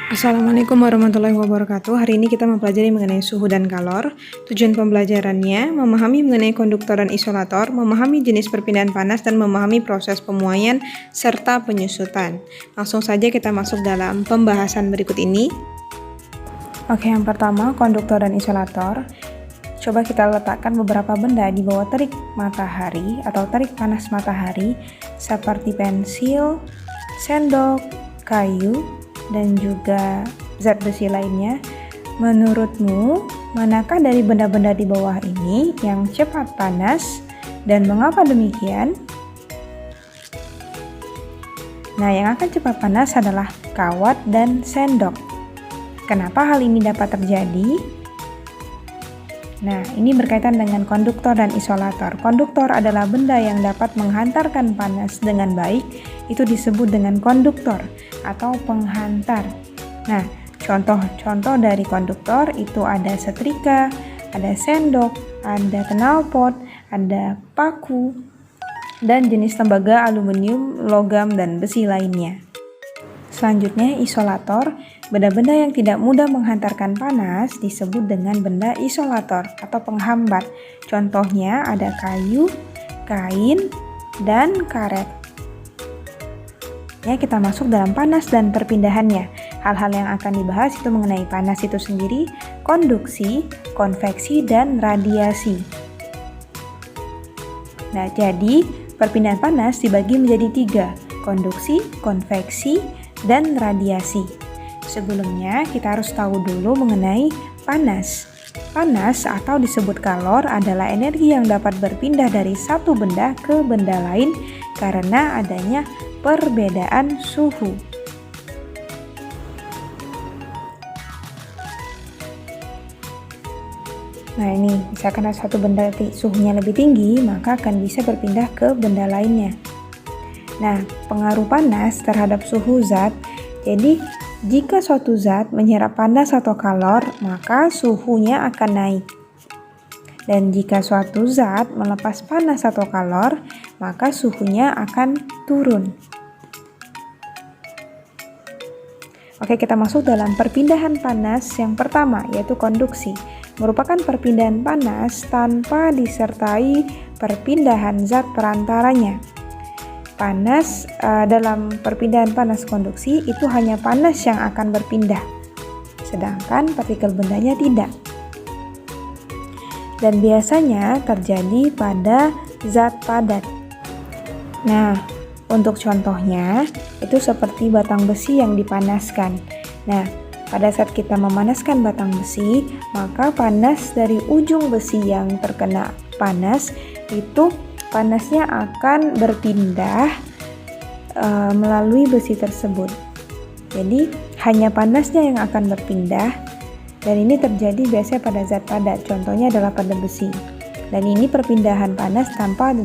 Assalamualaikum warahmatullahi wabarakatuh. Hari ini kita mempelajari mengenai suhu dan kalor. Tujuan pembelajarannya memahami mengenai konduktor dan isolator, memahami jenis perpindahan panas, dan memahami proses pemuaian serta penyusutan. Langsung saja kita masuk dalam pembahasan berikut ini. Oke, yang pertama konduktor dan isolator. Coba kita letakkan beberapa benda di bawah terik matahari atau terik panas matahari seperti pensil, sendok, kayu, dan juga zat besi lainnya. Menurutmu, manakah dari benda-benda di bawah ini yang cepat panas dan mengapa demikian? Nah, yang akan cepat panas adalah kawat dan sendok. Kenapa hal ini dapat terjadi? Nah, ini berkaitan dengan konduktor dan isolator. Konduktor adalah benda yang dapat menghantarkan panas dengan baik, itu disebut dengan konduktor atau penghantar. Nah, contoh-contoh dari konduktor itu ada setrika, ada sendok, ada knalpot, ada paku, dan jenis tembaga aluminium, logam, dan besi lainnya. Selanjutnya, isolator. Benda-benda yang tidak mudah menghantarkan panas disebut dengan benda isolator atau penghambat. Contohnya ada kayu, kain, dan karet. Ya, kita masuk dalam panas dan perpindahannya. Hal-hal yang akan dibahas itu mengenai panas itu sendiri, konduksi, konveksi, dan radiasi. Nah, jadi perpindahan panas dibagi menjadi 3, konduksi, konveksi, dan radiasi. Sebelumnya, kita harus tahu dulu mengenai panas. Panas atau disebut kalor adalah energi yang dapat berpindah dari satu benda ke benda lain karena adanya perbedaan suhu. Nah, ini misalkan ada satu benda suhunya lebih tinggi, maka akan bisa berpindah ke benda lainnya. Nah, pengaruh panas terhadap suhu zat. Jadi, jika suatu zat menyerap panas atau kalor, maka suhunya akan naik. Dan jika suatu zat melepas panas atau kalor, maka suhunya akan turun. Oke, kita masuk dalam perpindahan panas yang pertama, yaitu konduksi. Merupakan perpindahan panas tanpa disertai perpindahan zat perantaranya. Panas dalam perpindahan panas konduksi itu hanya panas yang akan berpindah, sedangkan partikel bendanya tidak. Dan biasanya terjadi pada zat padat. Nah, untuk contohnya itu seperti batang besi yang dipanaskan. Nah, pada saat kita memanaskan batang besi, maka panas dari ujung besi yang terkena panas itu panasnya akan berpindah melalui besi tersebut. Jadi hanya panasnya yang akan berpindah, dan ini terjadi biasanya pada zat padat. Contohnya adalah pada besi. Dan ini perpindahan panas tanpa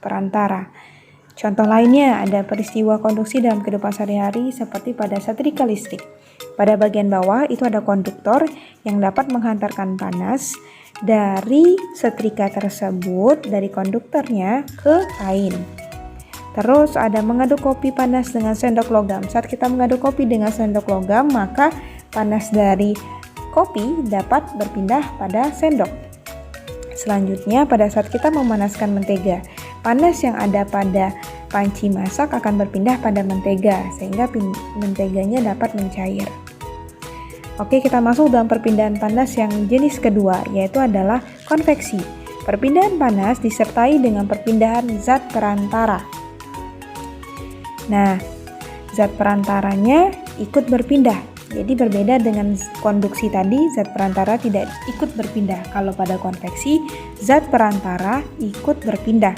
perantara. Contoh lainnya ada peristiwa konduksi dalam kehidupan sehari-hari seperti pada setrika listrik. Pada bagian bawah itu ada konduktor yang dapat menghantarkan panas dari setrika tersebut, dari konduktornya ke kain. Terus ada mengaduk kopi panas dengan sendok logam. Saat kita mengaduk kopi dengan sendok logam, maka panas dari kopi dapat berpindah pada sendok. Selanjutnya, pada saat kita memanaskan mentega, panas yang ada pada panci masak akan berpindah pada mentega, sehingga menteganya dapat mencair. Oke, kita masuk dalam perpindahan panas yang jenis kedua, yaitu adalah konveksi. Perpindahan panas disertai dengan perpindahan zat perantara. Nah, zat perantaranya ikut berpindah. Jadi berbeda dengan konduksi tadi, zat perantara tidak ikut berpindah. Kalau pada konveksi, zat perantara ikut berpindah.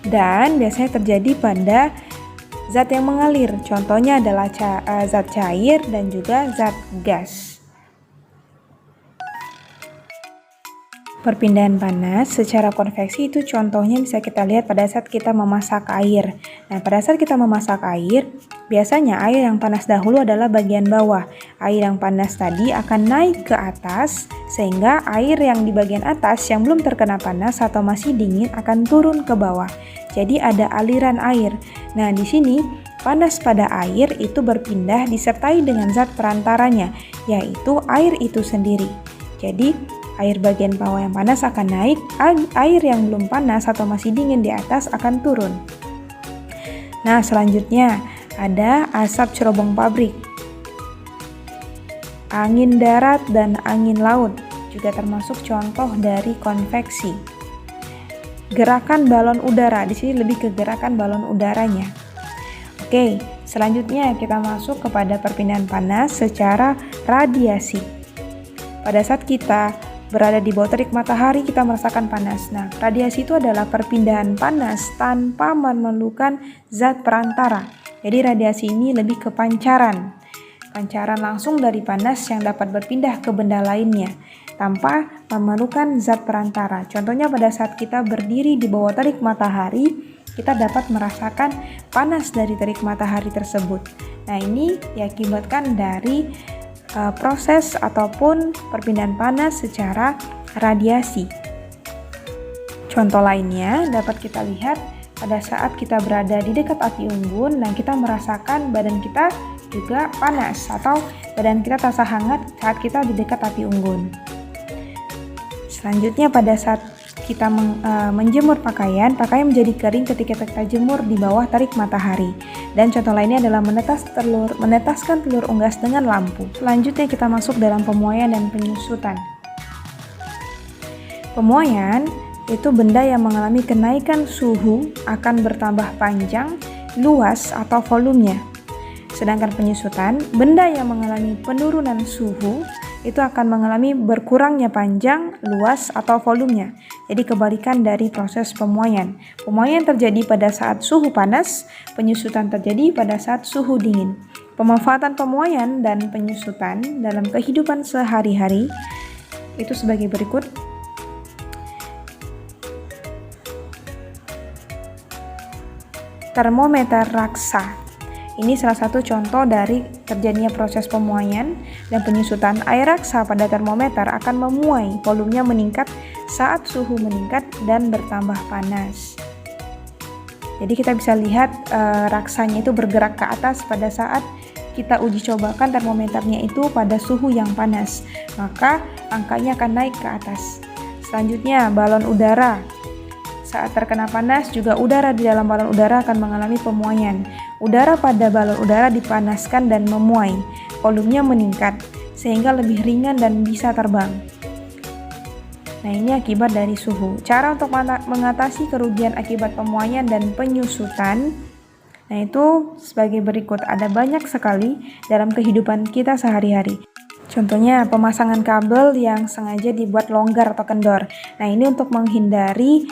Dan biasanya terjadi pada zat yang mengalir, contohnya adalah zat cair dan juga zat gas. Perpindahan panas secara konveksi itu contohnya bisa kita lihat pada saat kita memasak air. Nah, pada saat kita memasak air, biasanya air yang panas dahulu adalah bagian bawah. Air yang panas tadi akan naik ke atas, sehingga air yang di bagian atas yang belum terkena panas atau masih dingin akan turun ke bawah. Jadi ada aliran air. Nah, di sini panas pada air itu berpindah disertai dengan zat perantaranya, yaitu air itu sendiri. Jadi, air bagian bawah yang panas akan naik, air yang belum panas atau masih dingin di atas akan turun. Nah, selanjutnya ada asap cerobong pabrik. Angin darat dan angin laut juga termasuk contoh dari konveksi. Gerakan balon udara, di sini lebih ke gerakan balon udaranya. Oke, selanjutnya kita masuk kepada perpindahan panas secara radiasi. Pada saat kita berada di bawah terik matahari, kita merasakan panas. Nah, radiasi itu adalah perpindahan panas tanpa memerlukan zat perantara. Jadi radiasi ini lebih ke pancaran langsung dari panas yang dapat berpindah ke benda lainnya tanpa memerlukan zat perantara. Contohnya pada saat kita berdiri di bawah terik matahari, kita dapat merasakan panas dari terik matahari tersebut. Nah, ini diakibatkan dari proses ataupun perpindahan panas secara radiasi. Contoh lainnya dapat kita lihat pada saat kita berada di dekat api unggun, nah kita merasakan badan kita juga panas atau badan kita terasa hangat saat kita di dekat api unggun. Selanjutnya pada saat kita menjemur pakaian menjadi kering ketika kita jemur di bawah terik matahari. Dan contoh lainnya adalah menetaskan telur unggas dengan lampu. Selanjutnya kita masuk dalam pemuaian dan penyusutan. Pemuaian itu benda yang mengalami kenaikan suhu akan bertambah panjang, luas atau volumenya. Sedangkan penyusutan, benda yang mengalami penurunan suhu itu akan mengalami berkurangnya panjang, luas, atau volumenya. Jadi kebalikan dari proses pemuaian. Pemuaian terjadi pada saat suhu panas, penyusutan terjadi pada saat suhu dingin. Pemanfaatan pemuaian dan penyusutan dalam kehidupan sehari-hari itu sebagai berikut. Termometer raksa. Ini salah satu contoh dari terjadinya proses pemuaian dan penyusutan. Air raksa pada termometer akan memuai, volumenya meningkat saat suhu meningkat dan bertambah panas. Jadi kita bisa lihat raksanya itu bergerak ke atas pada saat kita uji cobakan termometernya itu pada suhu yang panas, maka angkanya akan naik ke atas. Selanjutnya balon udara. Saat terkena panas juga udara di dalam balon udara akan mengalami pemuaian. Udara pada balon udara dipanaskan dan memuai, volumenya meningkat sehingga lebih ringan dan bisa terbang. Nah, ini akibat dari suhu. Cara untuk mengatasi kerugian akibat pemuaian dan penyusutan, nah itu sebagai berikut. Ada banyak sekali dalam kehidupan kita sehari-hari. Contohnya pemasangan kabel yang sengaja dibuat longgar atau kendor. Nah, ini untuk menghindari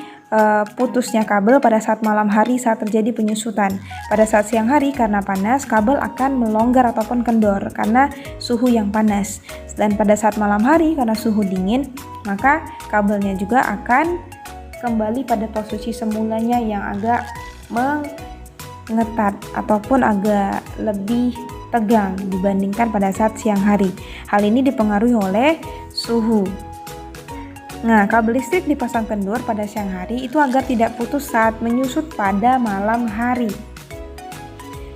putusnya kabel pada saat malam hari saat terjadi penyusutan. Pada saat siang hari karena panas, kabel akan melonggar ataupun kendor karena suhu yang panas. Dan pada saat malam hari karena suhu dingin, maka kabelnya juga akan kembali pada posisi semulanya yang agak mengetat ataupun agak lebih tegang dibandingkan pada saat siang hari. Hal ini dipengaruhi oleh suhu. Nah, kabel listrik dipasang kendur pada siang hari itu agar tidak putus saat menyusut pada malam hari.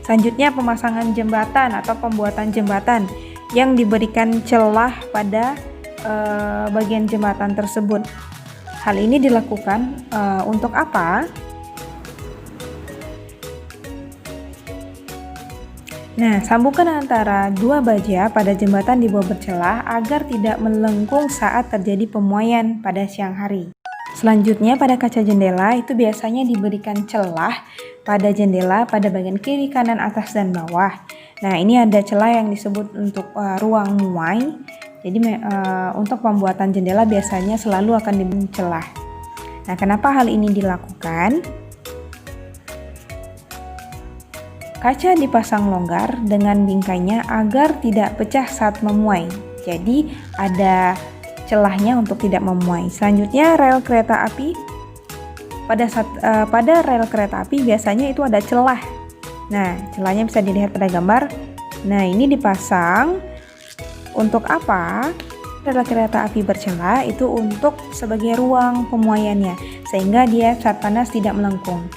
Selanjutnya pemasangan jembatan atau pembuatan jembatan yang diberikan celah pada bagian jembatan tersebut. Hal ini dilakukan untuk apa? Nah, sambungkan antara dua baja pada jembatan di bawah bercelah agar tidak melengkung saat terjadi pemuaian pada siang hari. Selanjutnya pada kaca jendela itu biasanya diberikan celah pada jendela pada bagian kiri, kanan, atas, dan bawah. Nah, ini ada celah yang disebut untuk ruang muai. Jadi untuk pembuatan jendela biasanya selalu akan diberi celah. Nah, kenapa hal ini dilakukan? Kaca dipasang longgar dengan bingkainya agar tidak pecah saat memuai. Jadi ada celahnya untuk tidak memuai. Selanjutnya rel kereta api. Pada rel kereta api biasanya itu ada celah. Nah, celahnya bisa dilihat pada gambar. Nah, ini dipasang untuk apa? Rel kereta api bercelah itu untuk sebagai ruang pemuaiannya, sehingga dia saat panas tidak melengkung.